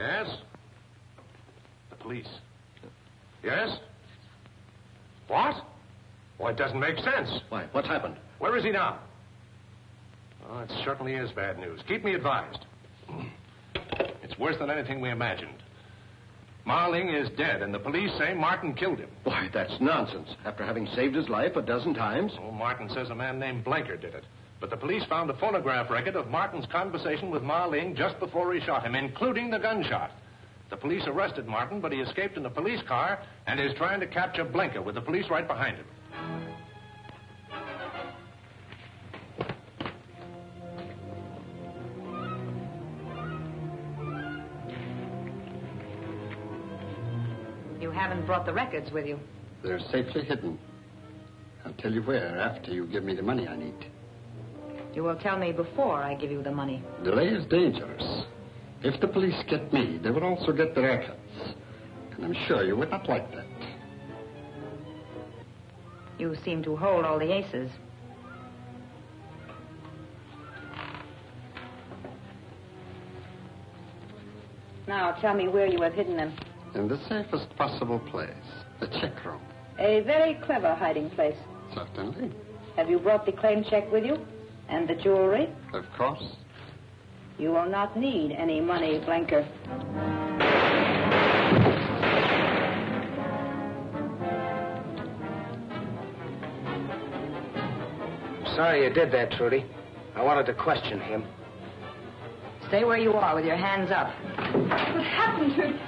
Yes? The police. Yes? What? Well, it doesn't make sense. Why? What's happened? Where is he now? Oh, it certainly is bad news. Keep me advised. It's worse than anything we imagined. Marling is dead, and the police say Martin killed him. Why, that's nonsense. After having saved his life a dozen times. Oh, Martin says a man named Blanker did it. But the police found a phonograph record of Martin's conversation with Marling just before he shot him, including the gunshot. The police arrested Martin, but he escaped in a police car and is trying to capture Blanker with the police right behind him. You haven't brought the records with you. They're safely hidden. I'll tell you where after you give me the money I need. You will tell me before I give you the money. Delay is dangerous. If the police get me, they will also get the records. And I'm sure you would not like that. You seem to hold all the aces. Now, tell me where you have hidden them. In the safest possible place, the check room. A very clever hiding place. Certainly. Have you brought the claim check with you? And the jewelry? Of course. You will not need any money, Blanker. Sorry you did that, Trudy. I wanted to question him. Stay where you are with your hands up. What happened to...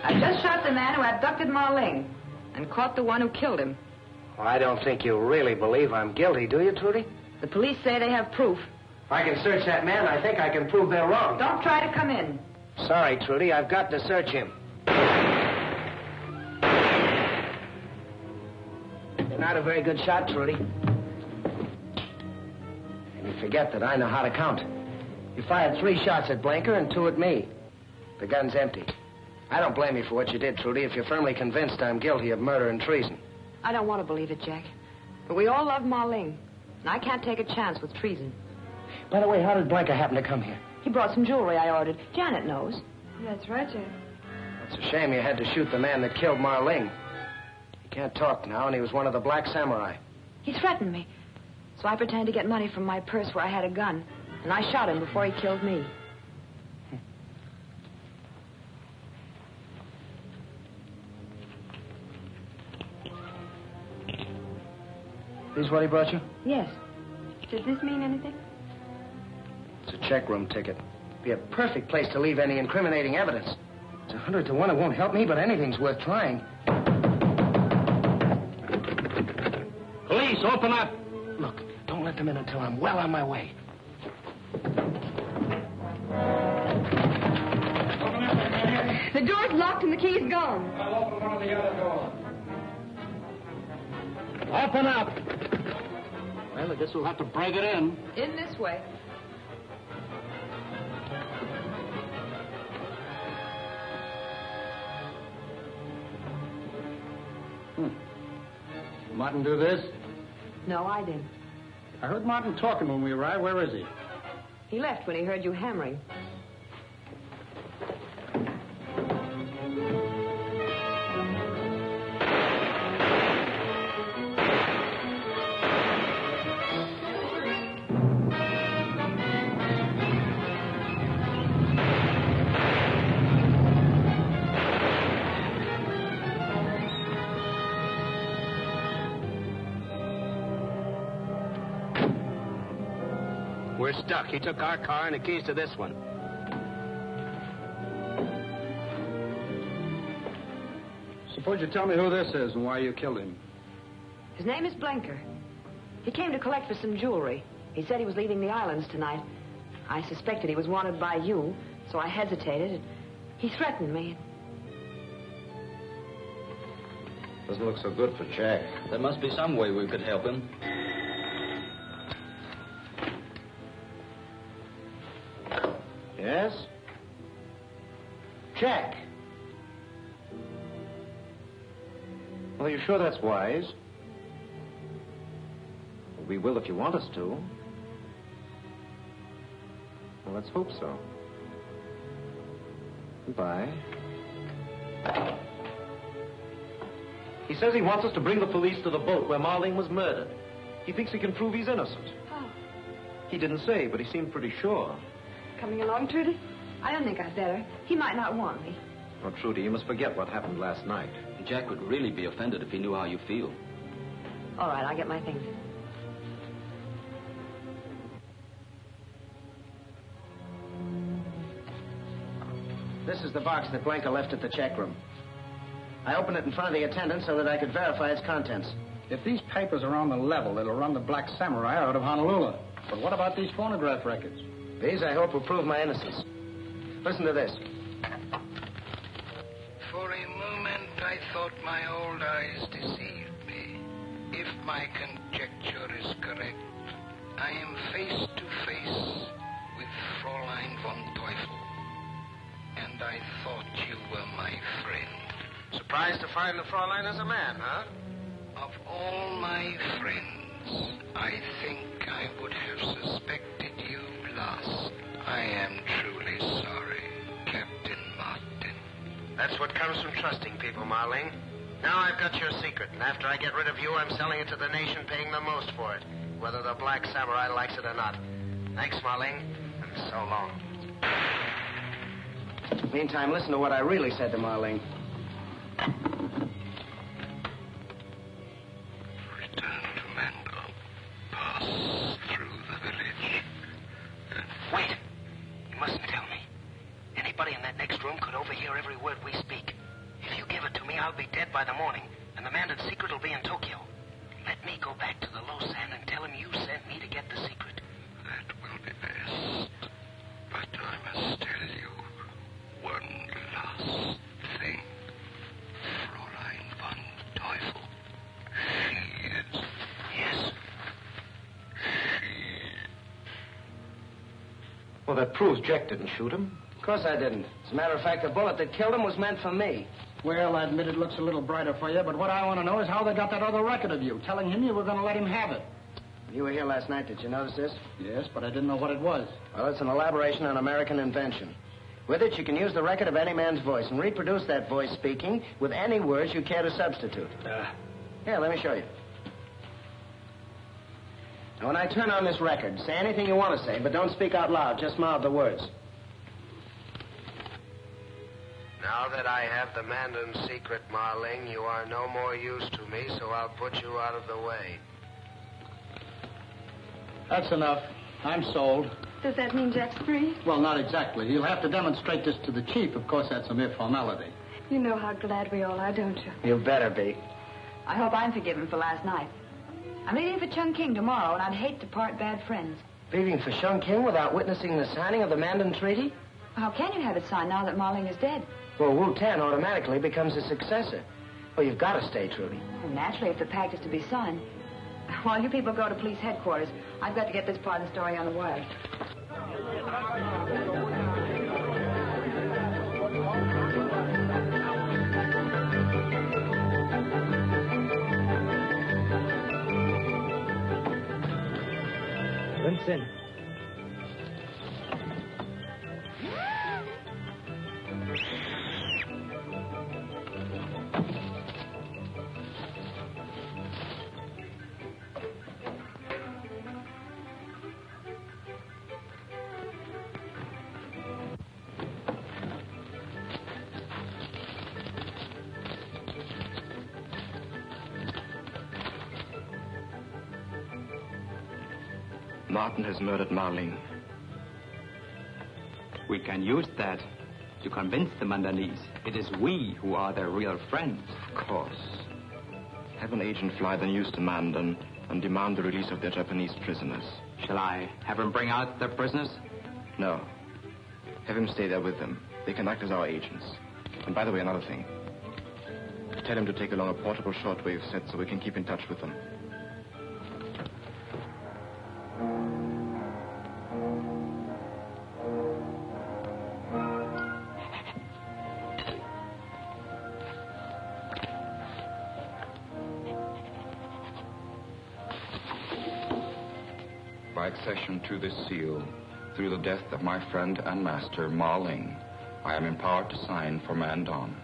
I just shot the man who abducted Marling and caught the one who killed him. Well, I don't think you really believe I'm guilty, do you, Trudy? The police say they have proof. If I can search that man, I think I can prove they're wrong. Don't try to come in. Sorry, Trudy, I've got to search him. You're not a very good shot, Trudy. And you forget that I know how to count. You fired 3 shots at Blanker and 2 at me. The gun's empty. I don't blame you for what you did, Trudy, if you're firmly convinced I'm guilty of murder and treason. I don't want to believe it, Jack. But we all love Marling, and I can't take a chance with treason. By the way, how did Blanker happen to come here? He brought some jewelry I ordered. Janet knows. That's right, Jack. It's a shame you had to shoot the man that killed Marling. He can't talk now, and he was one of the Black Samurai. He threatened me. So I pretended to get money from my purse where I had a gun, and I shot him before he killed me. These what he brought you? Yes. Does this mean anything? It's a check room ticket. Be a perfect place to leave any incriminating evidence. It's 100 to 1 it won't help me, but anything's worth trying. Police, open up! Look, don't let them in until I'm well on my way. The door's locked and the key's gone. I'll open one of the other doors. Open up! Well, I guess we'll have to break it in. In this way. Martin do this? No, I didn't. I heard Martin talking when we arrived. Where is he? He left when he heard you hammering. We're stuck. He took our car and the keys to this one. Suppose you tell me who this is and why you killed him. His name is Blanker. He came to collect for some jewelry. He said he was leaving the islands tonight. I suspected he was wanted by you, so I hesitated. He threatened me. Doesn't look so good for Jack. There must be some way we could help him. Yes? Jack. Well, you sure that's wise? We will if you want us to. Well, let's hope so. Goodbye. He says he wants us to bring the police to the boat where Marlene was murdered. He thinks he can prove he's innocent. How? He didn't say, but he seemed pretty sure. Coming along, Trudy? I don't think I'd better. He might not want me. Oh, Trudy, you must forget what happened last night. Jack would really be offended if he knew how you feel. All right, I'll get my things. This is the box that Blanca left at the check room. I opened it in front of the attendant so that I could verify its contents. If these papers are on the level, it'll run the Black Samurai out of Honolulu. But what about these phonograph records? These, I hope, will prove my innocence. Listen to this. For a moment, I thought my old eyes deceived me. If my conjecture is correct, I am face to face with Fräulein von Teufel. And I thought you were my friend. Surprised to find the Fräulein as a man, huh? Of all my friends, I think I would have suspected you last. I am truly sorry, Captain Martin. That's what comes from trusting people, Marlene. Now I've got your secret, and after I get rid of you, I'm selling it to the nation, paying the most for it, whether the Black Samurai likes it or not. Thanks, Marlene, and so long. Meantime, listen to what I really said to Marlene. Return to Mandon. Pass through the village. Wait! You mustn't tell me. Anybody in that next room could overhear every word we speak. If you give it to me, I'll be dead by the morning, and the Mandon secret will be in Tokyo. Let me go back to the Losan and tell him you sent me to get the secret. That will be best. But I must tell you one last thing. Fräulein von Teufel. She is... Yes? Well, that proves Jack didn't shoot him. Of course I didn't. As a matter of fact, the bullet that killed him was meant for me. Well, I admit it looks a little brighter for you, but what I want to know is how they got that other record of you, telling him you were going to let him have it. You were here last night. Did you notice this? Yes, but I didn't know what it was. Well, it's an elaboration on American invention. With it, you can use the record of any man's voice and reproduce that voice speaking with any words you care to substitute. Here, let me show you. Now, when I turn on this record, say anything you want to say, but don't speak out loud. Just mouth the words. Now that I have the Mandon secret, Marling, you are no more use to me, so I'll put you out of the way. That's enough. I'm sold. Does that mean Jack's free? Well, not exactly. He'll have to demonstrate this to the chief. Of course, that's a mere formality. You know how glad we all are, don't you? You better be. I hope I'm forgiven for last night. I'm leaving for Chungking tomorrow, and I'd hate to part bad friends. Leaving for Chungking without witnessing the signing of the Mandon Treaty? How can you have it signed now that Marling is dead? Well, Wu Tan automatically becomes his successor. Well, you've got to stay, Trudy. Well, naturally, if the pact is to be signed. While you people go to police headquarters, I've got to get this part of the story on the wire. Vincent. Martin has murdered Marlene. We can use that to convince the Mandonese it is we who are their real friends. Of course. Have an agent fly the news to Mandon and demand the release of their Japanese prisoners. Shall I have him bring out their prisoners? No. Have him stay there with them. They can act as our agents. And by the way, another thing. Tell him to take along a portable shortwave set so we can keep in touch with them. By accession to this seal, through the death of my friend and master, Marling, I am empowered to sign for Mandon.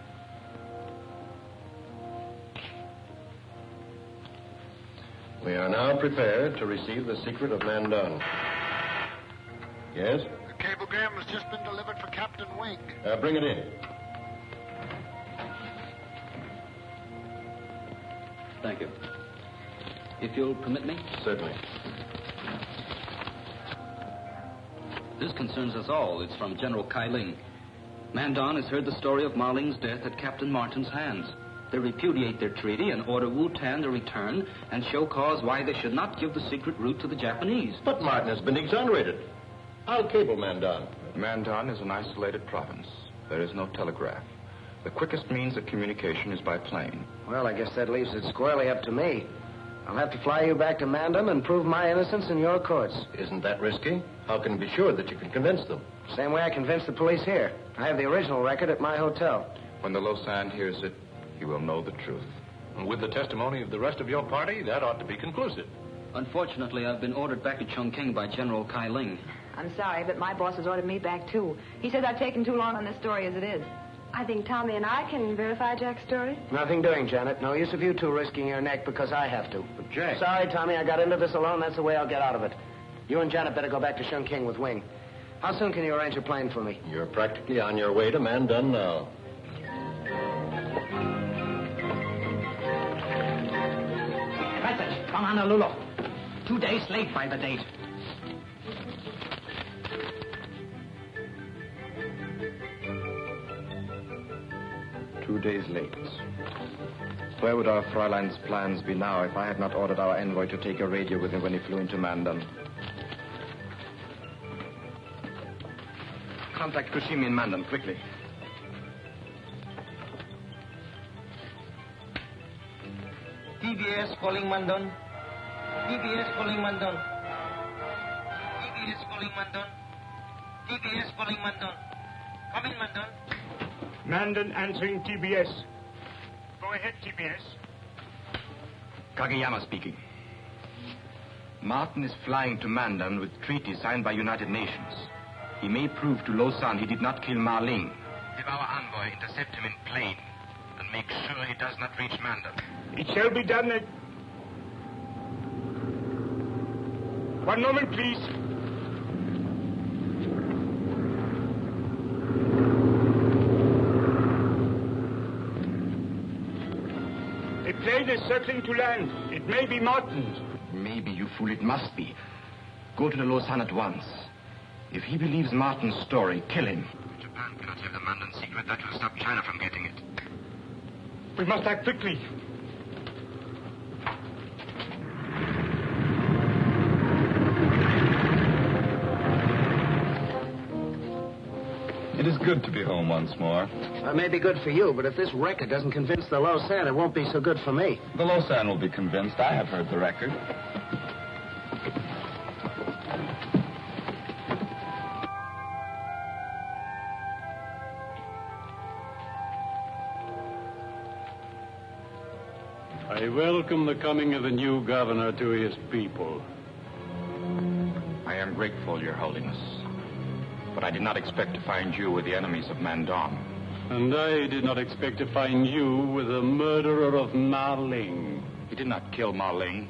We are now prepared to receive the secret of Mandon. Yes? The cablegram has just been delivered for Captain Wing. Bring it in. Thank you. If you'll permit me? Certainly. This concerns us all. It's from General Kai Ling. Mandon has heard the story of Ma Ling's death at Captain Martin's hands. They repudiate their treaty and order Wu-Tan to return and show cause why they should not give the secret route to the Japanese. But Martin has been exonerated. I'll cable Mandon. Mandon is an isolated province. There is no telegraph. The quickest means of communication is by plane. Well, I guess that leaves it squarely up to me. I'll have to fly you back to Mandon and prove my innocence in your courts. Isn't that risky? How can you be sure that you can convince them? Same way I convinced the police here. I have the original record at my hotel. When the Lausanne hears it, he will know the truth. And with the testimony of the rest of your party, that ought to be conclusive. Unfortunately, I've been ordered back to Chongqing by General Kai Ling. I'm sorry, but my boss has ordered me back, too. He says I've taken too long on this story as it is. I think Tommy and I can verify Jack's story. Nothing doing, Janet. No use of you two risking your neck because I have to. But Jack... Sorry, Tommy, I got into this alone. That's the way I'll get out of it. You and Janet better go back to Chongqing with Wing. How soon can you arrange a plane for me? You're practically on your way to Mandon now. Message from Honolulu. 2 days late by the date. Days late. Where would our Fräulein's plans be now if I had not ordered our envoy to take a radio with him when he flew into Mandon? Contact Kushimi in Mandon, quickly. TBS calling Mandon. TBS calling Mandon. TBS calling Mandon. TBS calling Mandon. Come in, Mandon. Mandon answering TBS. Go ahead, TBS. Kageyama speaking. Martin is flying to Mandon with treaty signed by United Nations. He may prove to Lausanne he did not kill Ma Ling. Have our envoy intercept him in plane and make sure he does not reach Mandon. It shall be done at... 1 moment, please. A plane is circling to land. It may be Martin's. Maybe, you fool, it must be. Go to the Lausanne at once. If he believes Martin's story, kill him. Japan cannot have the Mandon secret. That will stop China from getting it. We must act quickly. It is good to be home once more. That may be good for you, but if this record doesn't convince the Lausanne, it won't be so good for me. The Lausanne will be convinced. I have heard the record. I welcome the coming of the new governor to his people. I am grateful, Your Holiness. But I did not expect to find you with the enemies of Mandon. And I did not expect to find you with the murderer of Ma Ling. He did not kill Ma Ling.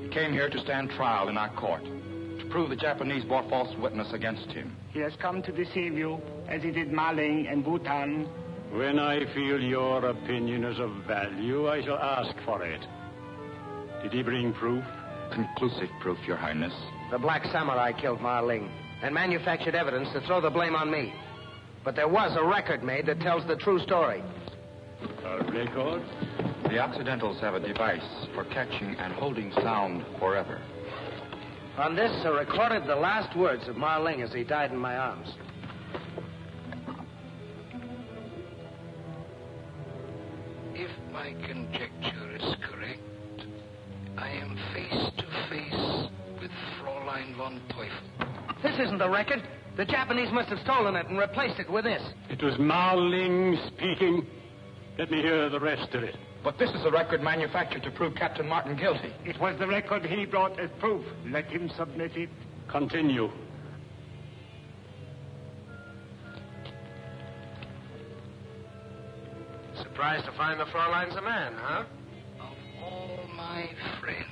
He came here to stand trial in our court, to prove the Japanese bore false witness against him. He has come to deceive you, as he did Ma Ling and Wu-Tan. When I feel your opinion is of value, I shall ask for it. Did he bring proof? Conclusive proof, Your Highness. The Black Samurai killed Ma Ling and manufactured evidence to throw the blame on me. But there was a record made that tells the true story. A record? The Occidentals have a device for catching and holding sound forever. On this are recorded the last words of Ma Ling as he died in my arms. If my conjecture is correct, I am face to face with Fräulein von Teufel. This isn't the record. The Japanese must have stolen it and replaced it with this. It was Ma Ling speaking. Let me hear the rest of it. But this is a record manufactured to prove Captain Martin guilty. It was the record he brought as proof. Let him submit it. Continue. Surprised to find the Fräulein's a man, huh? Of all my friends,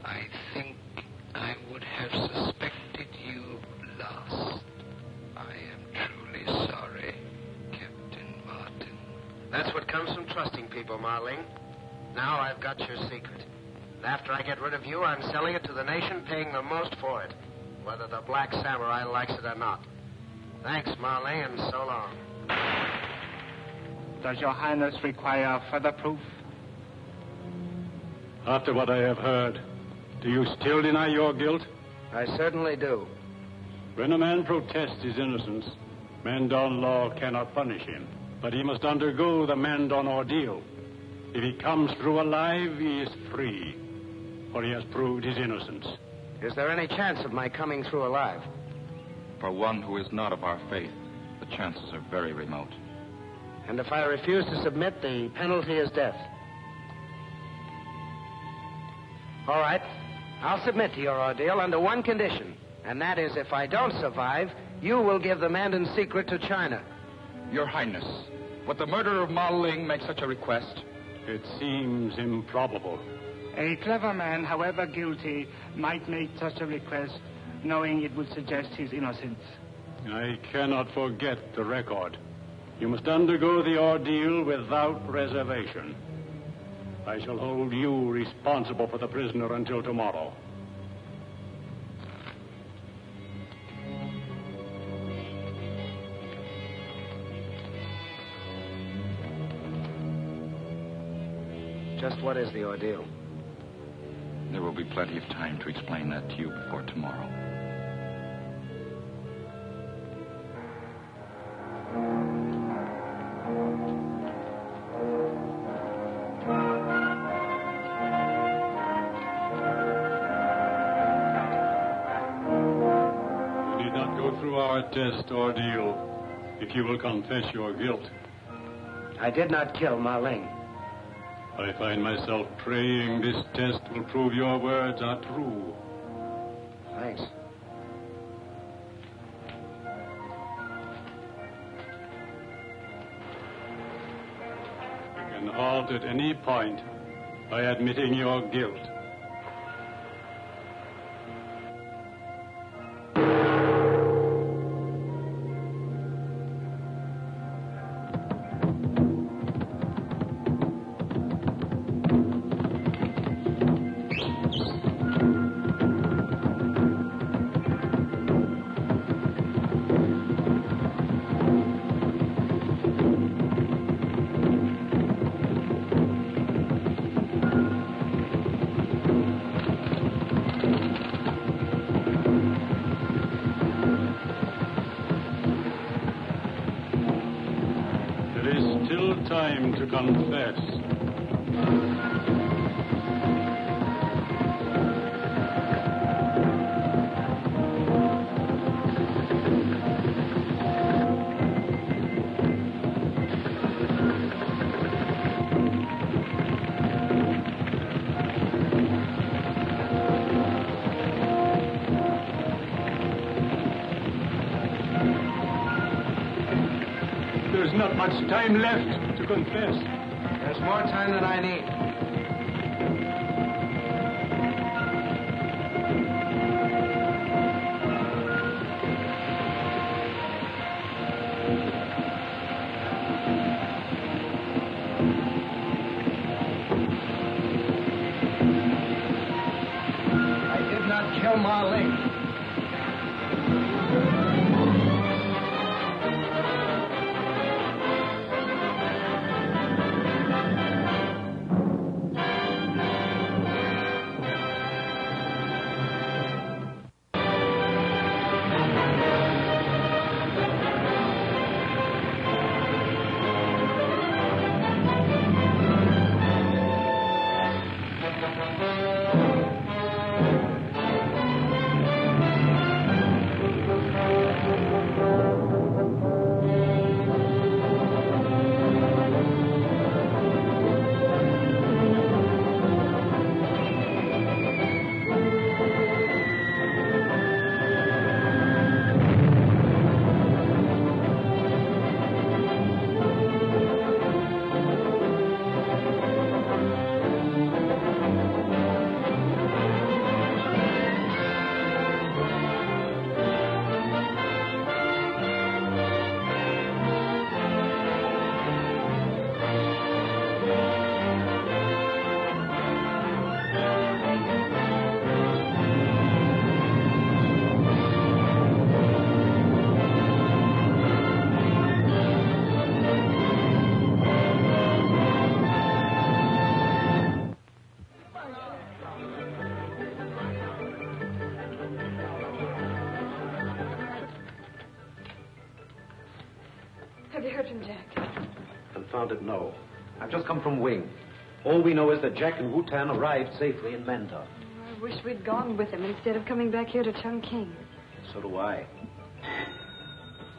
I think I would have suspected you last. I am truly sorry, Captain Martin. That's what comes from trusting people, Marling. Now I've got your secret. And after I get rid of you, I'm selling it to the nation, paying the most for it, whether the Black Samurai likes it or not. Thanks, Marling, and so long. Does Your Highness require further proof? After what I have heard, do you still deny your guilt? I certainly do. When a man protests his innocence, Mandon law cannot punish him, but he must undergo the Mandon ordeal. If he comes through alive, he is free, for he has proved his innocence. Is there any chance of my coming through alive? For one who is not of our faith, the chances are very remote. And if I refuse to submit, the penalty is death. All right. I'll submit to your ordeal under one condition, and that is if I don't survive, you will give the Mandon secret to China. Your Highness, would the murderer of Ma Ling make such a request? It seems improbable. A clever man, however guilty, might make such a request, knowing it would suggest his innocence. I cannot forget the record. You must undergo the ordeal without reservation. I shall hold you responsible for the prisoner until tomorrow. Just what is the ordeal? There will be plenty of time to explain that to you before tomorrow. You need not go through our test ordeal if you will confess your guilt. I did not kill Ma Ling. I find myself praying this test will prove your words are true. Thanks. You can halt at any point by admitting your guilt. Time to confess. There's not much time left to confess. There's more time than I need. I did not kill Ma Ling. Have you heard from Jack? Confound it, no. I've just come from Wing. All we know is that Jack and Wu-Tan arrived safely in Mandon. I wish we'd gone with him instead of coming back here to Chungking. So do I.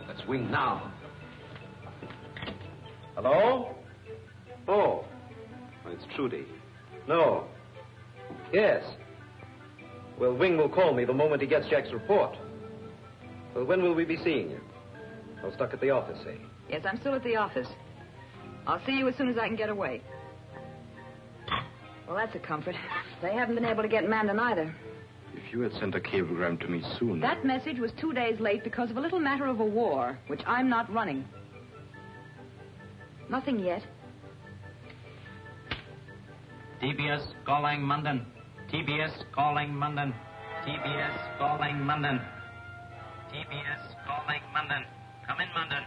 Let's Wing now. Hello? Oh, it's Trudy. No. Yes. Well, Wing will call me the moment he gets Jack's report. Well, when will we be seeing you? I'm stuck at the office, eh? Yes, I'm still at the office. I'll see you as soon as I can get away. Well, that's a comfort. They haven't been able to get Mandon either. If you had sent a cablegram to me soon... That message was 2 days late because of a little matter of a war, which I'm not running. Nothing yet. TBS calling Mandon. TBS calling Mandon. TBS calling Mandon. TBS calling Mandon. Come in, Mandon.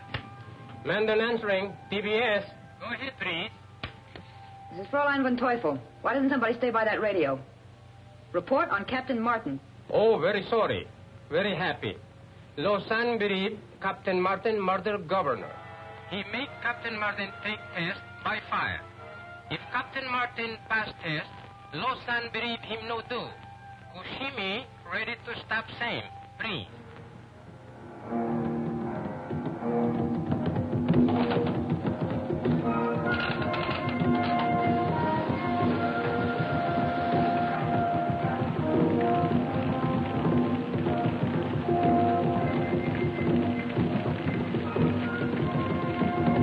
Mandon answering. TBS. Go ahead, please. This is Fräulein von Teufel. Why doesn't somebody stay by that radio? Report on Captain Martin. Oh, very sorry. Very happy. Lausanne bereaved Captain Martin murder governor. He make Captain Martin take test by fire. If Captain Martin pass test, Lausanne bereave him no do. Kushimi ready to stop same. Free.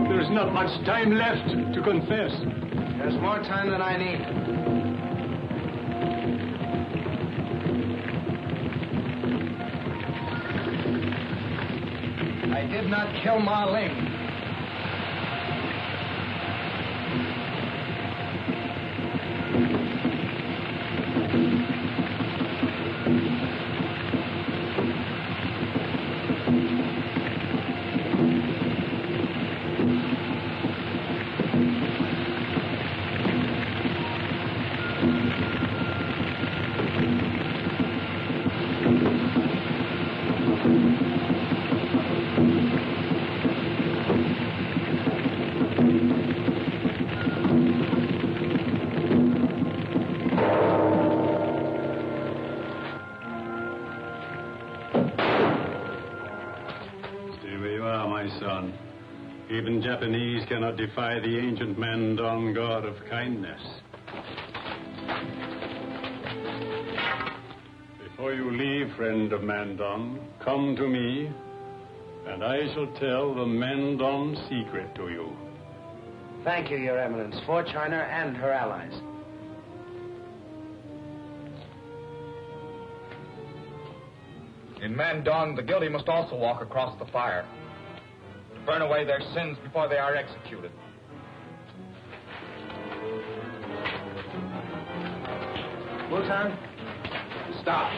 There's not much time left to confess. There's more time than I need. I did not kill Ma Ling. Even Japanese cannot defy the ancient Mandon god of kindness. Before you leave, friend of Mandon, come to me, and I shall tell the Mandon secret to you. Thank you, Your Eminence, for China and her allies. In Mandon, the guilty must also walk across the fire. Burn away their sins before they are executed. Wu-Tan, stop.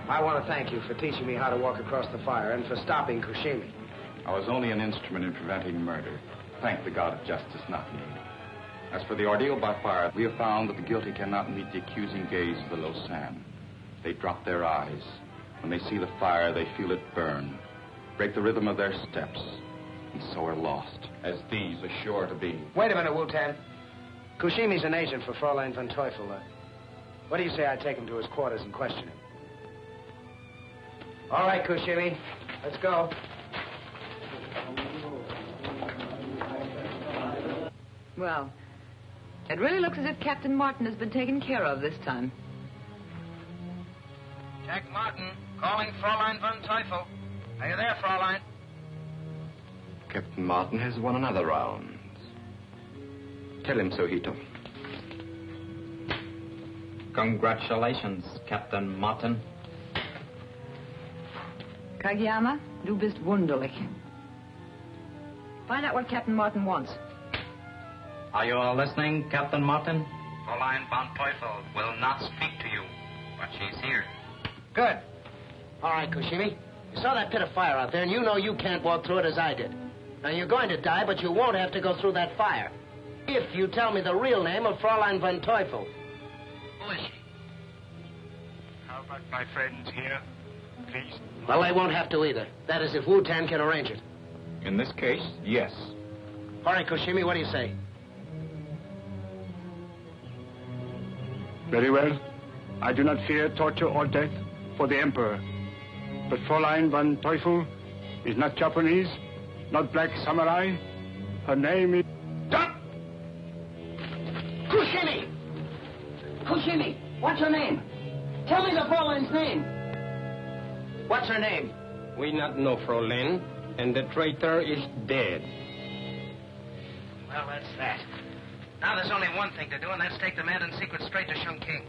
I want to thank you for teaching me how to walk across the fire and for stopping Kushimi. I was only an instrument in preventing murder. Thank the God of justice, not me. As for the ordeal by fire, we have found that the guilty cannot meet the accusing gaze of the Lausanne. They drop their eyes. When they see the fire, they feel it burn, break the rhythm of their steps, and so are lost, as these are sure to be. Wait a minute, Wu-Tan. Kushimi's an agent for Fräulein von Teufel. What do you say I take him to his quarters and question him? All right, Kushimi. Let's go. Well, it really looks as if Captain Martin has been taken care of this time. Jack Martin, calling Fräulein von Teufel. Are you there, Fräulein? Captain Martin has won another round. Tell him so, Hito. Congratulations, Captain Martin. Kageyama, du bist wunderlich. Find out what Captain Martin wants. Are you all listening, Captain Martin? Fräulein von Teufel will not speak to you, but she's here. Good. All right, Kushimi. You saw that pit of fire out there, and you know you can't walk through it as I did. Now, you're going to die, but you won't have to go through that fire. If you tell me the real name of Fräulein von Teufel. Who is she? How about my friends here, please? Well, they won't have to either. That is, if Wu-Tan can arrange it. In this case, yes. All right, Koshimi, what do you say? Very well. I do not fear torture or death for the Emperor. But Fräulein von Teufel is not Japanese, not black samurai. Her name is... Stop! Koshimi! Koshimi, what's her name? Tell me the Fräulein's name. What's her name? We not know Fräulein, and the traitor is dead. Well, that's that. Now there's only one thing to do, and that's take the Mandon secret straight to Chongqing.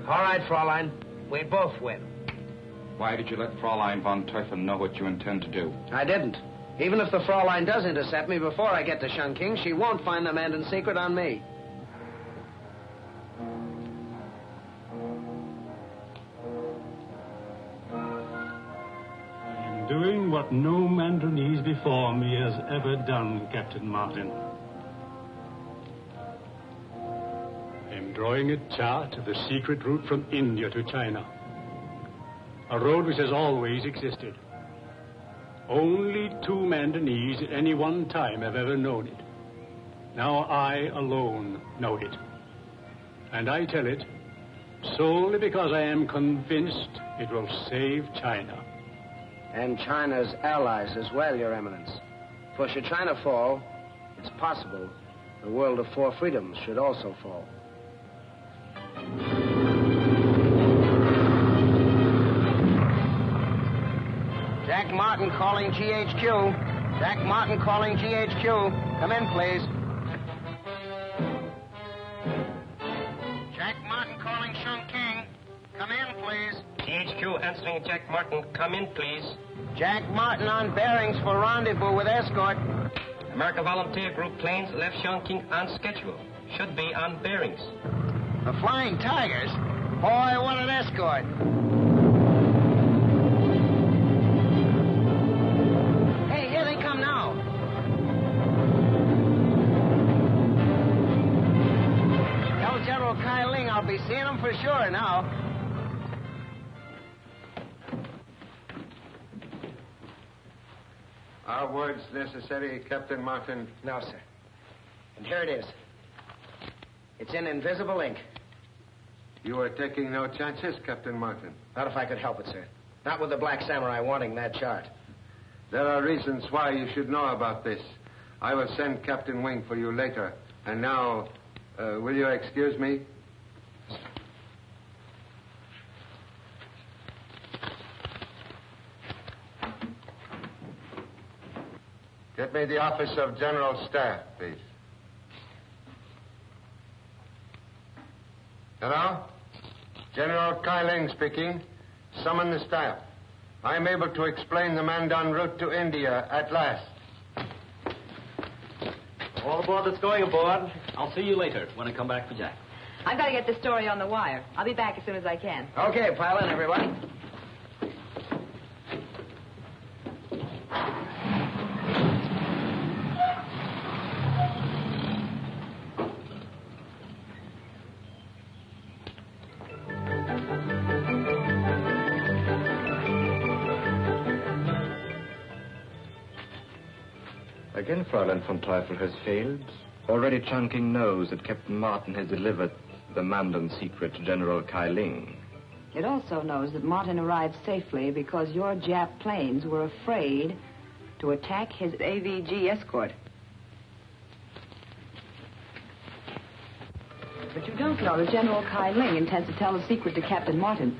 All right, Fräulein. We both win. Why did you let Fräulein von Teufel know what you intend to do? I didn't. Even if the Fräulein does intercept me before I get to Chongqing, she won't find the Mandon secret on me. I'm doing what no Mandonese before me has ever done, Captain Martin. I'm drawing a chart of the secret route from India to China. A road which has always existed. Only 2 Mandonese at any one time have ever known it. Now I alone know it. And I tell it solely because I am convinced it will save China. And China's allies as well, Your Eminence. For should China fall, it's possible the world of 4 freedoms should also fall. Jack Martin calling GHQ. Jack Martin calling GHQ. Come in, please. Jack Martin calling Chongqing. Come in, please. GHQ answering Jack Martin. Come in, please. Jack Martin on bearings for rendezvous with escort. American Volunteer Group planes left Chongqing on schedule. Should be on bearings. The Flying Tigers? Boy, what an escort. Hey, here they come now. Tell General Kai Ling I'll be seeing him for sure now. Are words necessary, Captain Martin? No, sir. And here it is. It's in invisible ink. You are taking no chances, Captain Martin. Not if I could help it, sir. Not with the Black Samurai wanting that chart. There are reasons why you should know about this. I will send Captain Wing for you later. And now, will you excuse me? Get me the office of General Staff, please. Hello? General Kai Ling speaking. Summon the staff. I'm able to explain the Mandon route to India at last. All aboard that's going aboard. I'll see you later when I come back for Jack. I've got to get this story on the wire. I'll be back as soon as I can. Okay, pile in, everybody. Again, Fräulein von Teufel has failed. Already Chongqing knows that Captain Martin has delivered the Mandon secret to General Kai Ling. It also knows that Martin arrived safely because your Jap planes were afraid to attack his AVG escort. But you don't know that General Kai Ling intends to tell the secret to Captain Martin.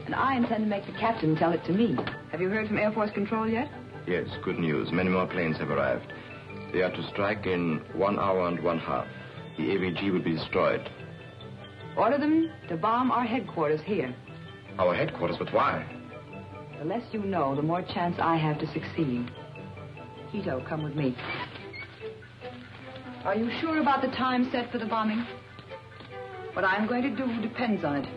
And I intend to make the captain tell it to me. Have you heard from Air Force Control yet? Yes, good news. Many more planes have arrived. They are to strike in 1 hour and 1/2. The AVG will be destroyed. Order them to bomb our headquarters here. Our headquarters? But why? The less you know, the more chance I have to succeed. Ito, come with me. Are you sure about the time set for the bombing? What I'm going to do depends on it.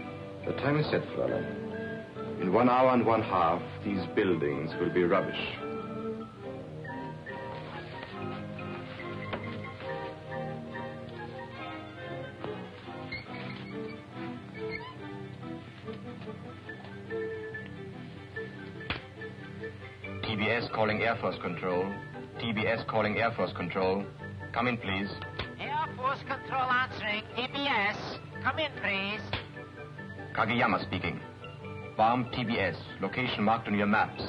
The time is set, Fräulein. In 1 hour and 1/2, these buildings will be rubbish. TBS calling Air Force Control. TBS calling Air Force Control. Come in, please. Air Force Control answering. TBS. Come in, please. Kageyama speaking. Bomb TBS. Location marked on your maps.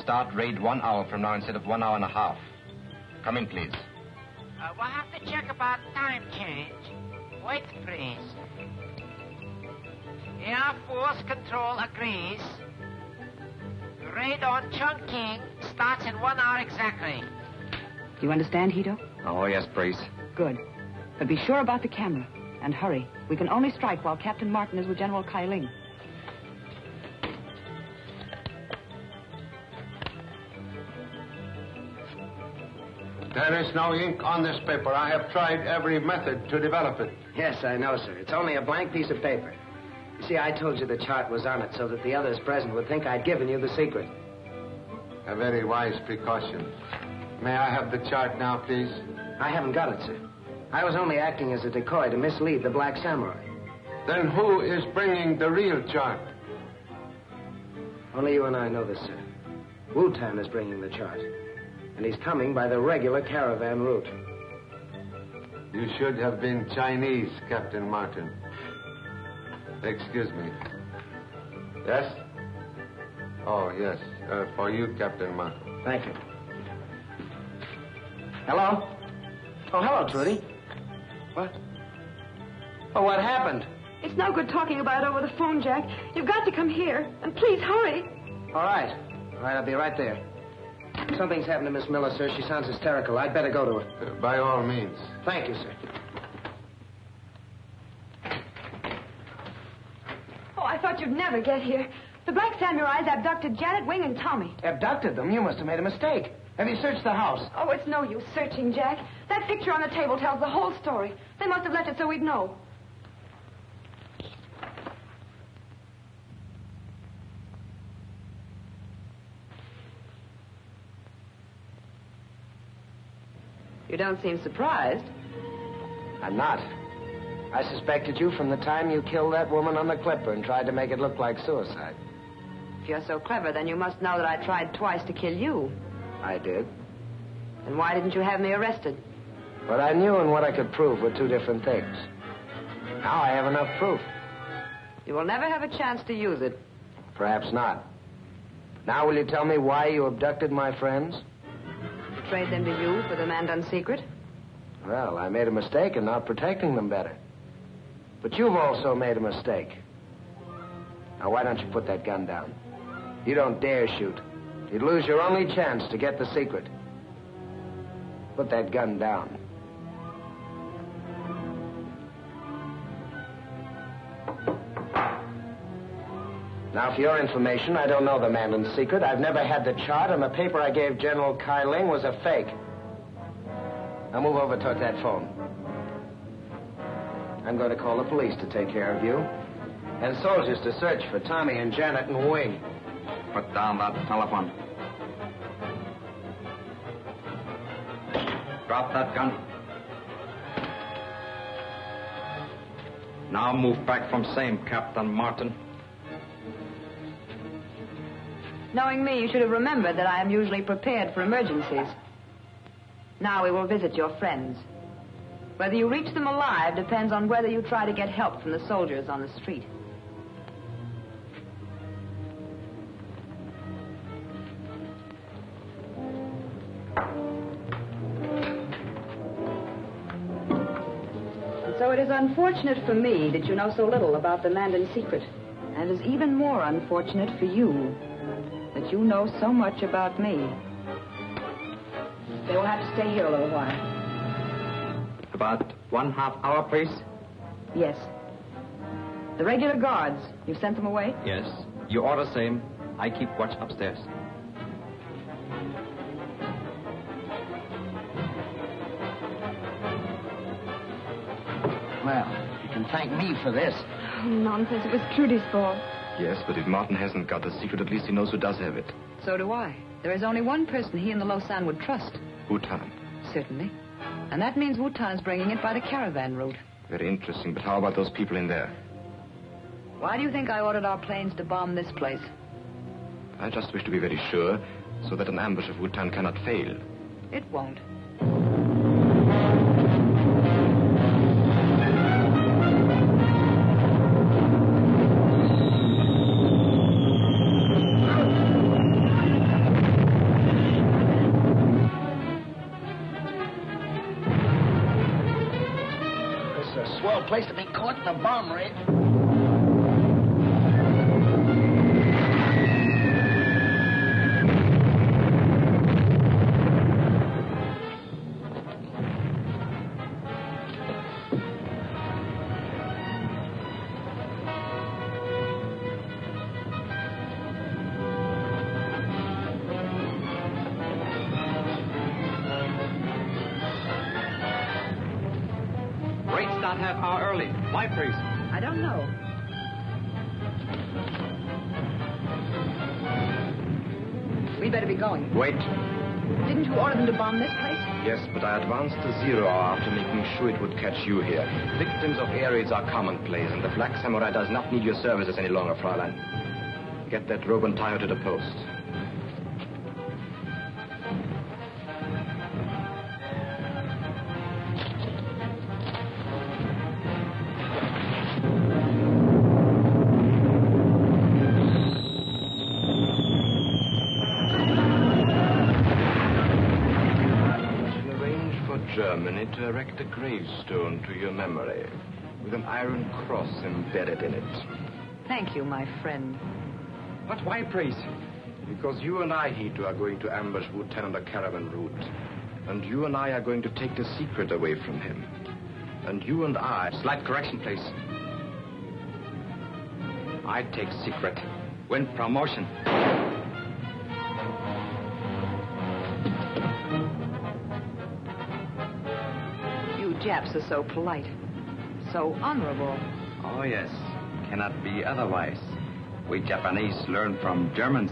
Start raid 1 hour from now instead of 1 hour and a half. Come in, please. We'll have to check about time change. Wait, please. Air Force Control agrees. Raid on Chungking starts in 1 hour exactly. You understand, Hito? Oh, yes, Brace. Good. But be sure about the camera. And hurry. We can only strike while Captain Martin is with General Kailing. There is no ink on this paper. I have tried every method to develop it. Yes, I know, sir. It's only a blank piece of paper. You see, I told you the chart was on it so that the others present would think I'd given you the secret. A very wise precaution. May I have the chart now, please? I haven't got it, sir. I was only acting as a decoy to mislead the Black Samurai. Then who is bringing the real chart? Only you and I know this, sir. Wu-Tan is bringing the chart. And he's coming by the regular caravan route. You should have been Chinese, Captain Martin. Excuse me. Yes? Oh, yes. For you, Captain Martin. Thank you. Hello? Oh, hello, Trudy. What? Oh, what happened? It's no good talking about it over the phone, Jack. You've got to come here. And please, hurry. All right. All right, I'll be right there. Something's happened to Miss Miller, sir. She sounds hysterical. I'd better go to her. By all means. Thank you, sir. Oh, I thought you'd never get here. The Black Samurais abducted Janet, Wing, and Tommy. Abducted them? You must have made a mistake. Have you searched the house? Oh, it's no use searching, Jack. That picture on the table tells the whole story. They must have left it so we'd know. You don't seem surprised. I'm not. I suspected you from the time you killed that woman on the Clipper and tried to make it look like suicide. If you're so clever, then you must know that I tried twice to kill you. I did. Then why didn't you have me arrested? What I knew and what I could prove were two different things. Now I have enough proof. You will never have a chance to use it. Perhaps not. Now will you tell me why you abducted my friends? To trade them to you for the Mandon secret? Well, I made a mistake in not protecting them better. But you've also made a mistake. Now, why don't you put that gun down? You don't dare shoot. You'd lose your only chance to get the secret. Put that gun down. Now, for your information, I don't know the Mandon secret. I've never had the chart, and the paper I gave General Kailing was a fake. Now, move over toward that phone. I'm going to call the police to take care of you. And soldiers to search for Tommy and Janet and Wing. Put down that telephone. Drop that gun. Now move back from same, Captain Martin. Knowing me, you should have remembered that I am usually prepared for emergencies. Now we will visit your friends. Whether you reach them alive depends on whether you try to get help from the soldiers on the street. And so it is unfortunate for me that you know so little about the Mandon secret. And it is even more unfortunate for you that you know so much about me. They will have to stay here a little while. About 1/2 hour, please? Yes. The regular guards, you've sent them away? Yes. You order same. I keep watch upstairs. Well, you can thank me for this. Oh, nonsense. It was Trudy's fault. Yes, but if Martin hasn't got the secret, at least he knows who does have it. So do I. There is only one person he and the Lausanne would trust. Wu-Tan. Certainly. And that means Wu-Tan's bringing it by the caravan route. Very interesting, but how about those people in there? Why do you think I ordered our planes to bomb this place? I just wish to be very sure, so that an ambush of Wutan cannot fail. It won't. This is a swell place to be caught in a bomb raid. Start half hour early. Why, priest? I don't know. We'd better be going. Wait. Didn't you order them to bomb this place? Yes, but I advanced to 0 hour after making sure it would catch you here. Victims of air raids are commonplace, and the Black Samurai does not need your services any longer, Fräulein. Get that rope and tie her to the post. Germany to erect a gravestone to your memory with an iron cross embedded in it. Thank you, my friend. But why, priest? Because you and I, Hito, are going to ambush Wutan on the caravan route. And you and I are going to take the secret away from him. And you and I... Slight correction, please. I take secret. Win promotion. Japs are so polite, so honorable. Oh, yes. Cannot be otherwise. We Japanese learn from Germans.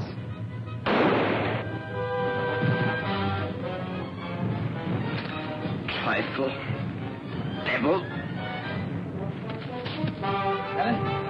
Trifle. Devil. Helen?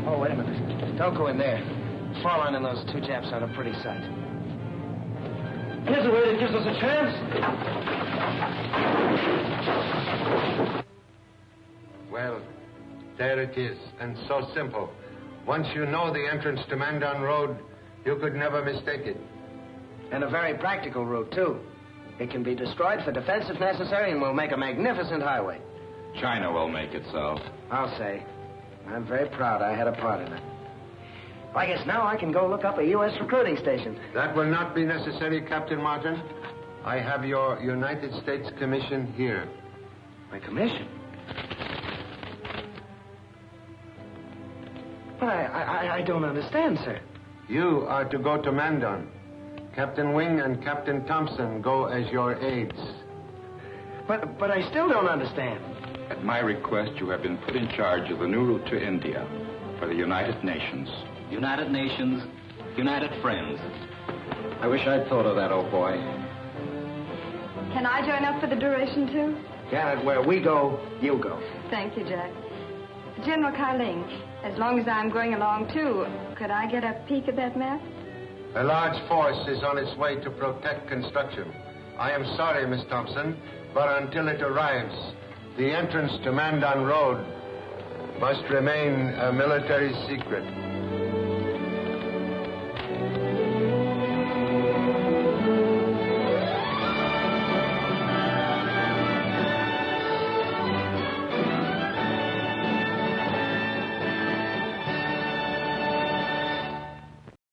Oh, wait a minute. Don't go in there. Fräulein and those two Japs aren't a pretty sight. Here's a way that gives us a chance. Well, there it is, and so simple. Once you know the entrance to Mandon Road, you could never mistake it. And a very practical route, too. It can be destroyed for defense if necessary, and will make a magnificent highway. China will make it so. I'll say. I'm very proud I had a part in it. I guess now I can go look up a U.S. recruiting station. That will not be necessary, Captain Martin. I have your United States commission here. My commission? But I don't understand, sir. You are to go to Mandon. Captain Wing and Captain Thompson go as your aides. But I still don't understand. At my request, you have been put in charge of the new route to India for the United Nations. United Nations, United Friends. I wish I'd thought of that, old boy. Can I join up for the duration, too? Janet, where we go, you go. Thank you, Jack. General Kailing, as long as I'm going along, too, could I get a peek at that map? A large force is on its way to protect construction. I am sorry, Miss Thompson, but until it arrives, the entrance to Mandon Road must remain a military secret.